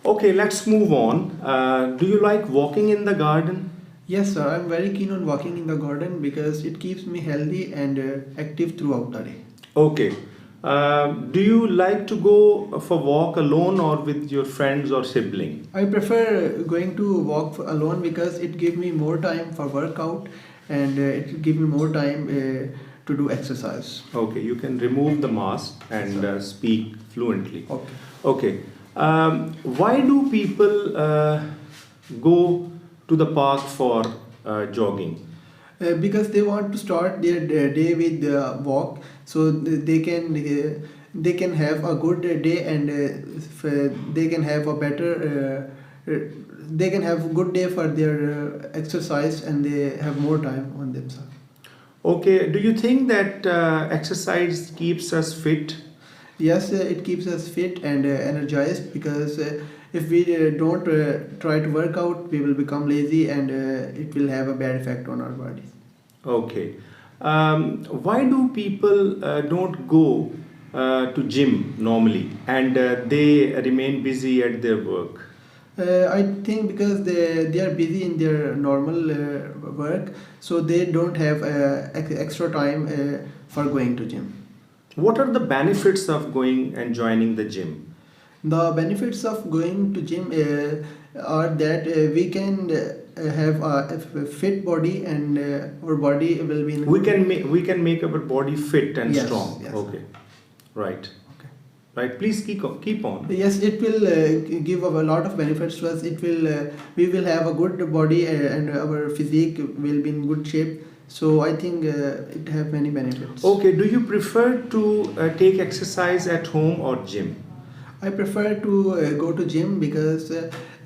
Okay, let's move on. Do you like walking in the garden? Yes, sir. I'm very keen on walking in the garden because it keeps me healthy and active throughout the day. Okay. Do you like to go for walk alone or with your friends or sibling? I prefer going to walk alone because it gives me more time for workout and it gives me more time to do exercise. Okay, you can remove the mask Yes, and sir. speak fluently. Okay. Okay. Why do people go to the park for jogging? Because they want to start their day with walk, so they can have a good day and they can have a better they can have a good day for their exercise and they have more time on themselves. Okay, do you think that exercise keeps us fit? Yes, it keeps us fit and energized because if we don't try to work out, we will become lazy and it will have a bad effect on our bodies. Okay. Why do people don't go to gym normally and they remain busy at their work? I think because they are busy in their normal work, so they don't have extra time for going to gym. What are the benefits of going and joining the gym? The benefits of going to gym are that we can have a fit body and our body will be in We can make our body fit and yes, strong. yes. Okay, right, Okay. right. Please keep on. Yes, it will give a lot of benefits to us. It will we will have a good body and our physique will be in good shape. So I think it have many benefits. Okay. Do you prefer to take exercise at home or gym? I prefer to go to gym because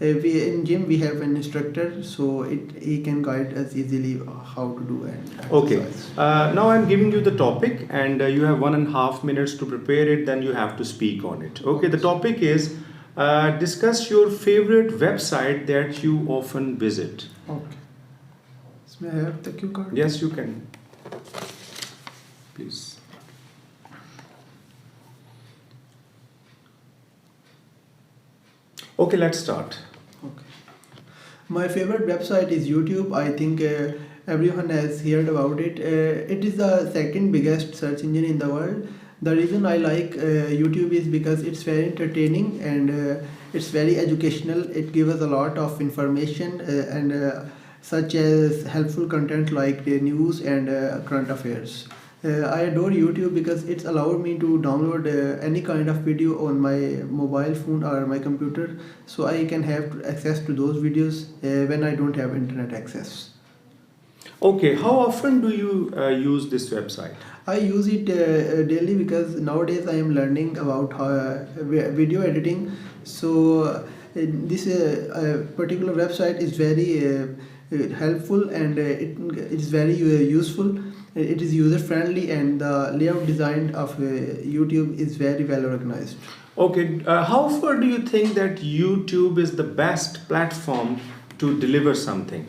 we in gym we have an instructor, so he can guide us easily how to do an Okay. exercise. Now I'm giving you the topic, and you have 1.5 minutes to prepare it. Then you have to speak on it. Okay. The topic is discuss your favorite website that you often visit. Okay. So may I have the cue card? Yes, you can. Please. Okay, let's start. Okay. My favorite website is YouTube. I think everyone has heard about it. It is the second biggest search engine in the world. The reason I like YouTube is because it's very entertaining and it's very educational. It gives us a lot of information and such as helpful content like news and current affairs. I adore YouTube because it's allowed me to download any kind of video on my mobile phone or my computer, so I can have access to those videos when I don't have internet access. Okay, how often do you use this website? I use it daily because nowadays I am learning about how, video editing. So this particular website is very helpful and it is very useful. It is user friendly and the layout design of YouTube is very well organized. Okay, how far do you think that YouTube is the best platform to deliver something?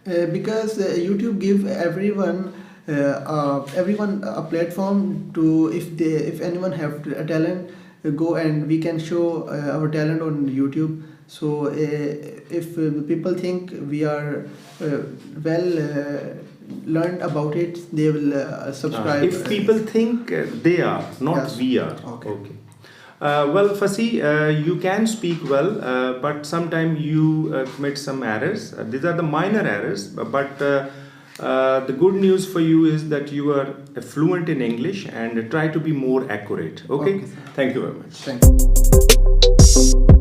Because YouTube give everyone a platform to if anyone have a talent go and we can show our talent on YouTube. So if people think we are well learned about it, they will subscribe. If people think they are, not Yes. we are. Okay. Well, Fasi, you can speak well, but sometimes you commit some errors. These are the minor errors, but the good news for you is that you are fluent in English and try to be more accurate. Okay? Okay, sir. Thank you very much. Thank you.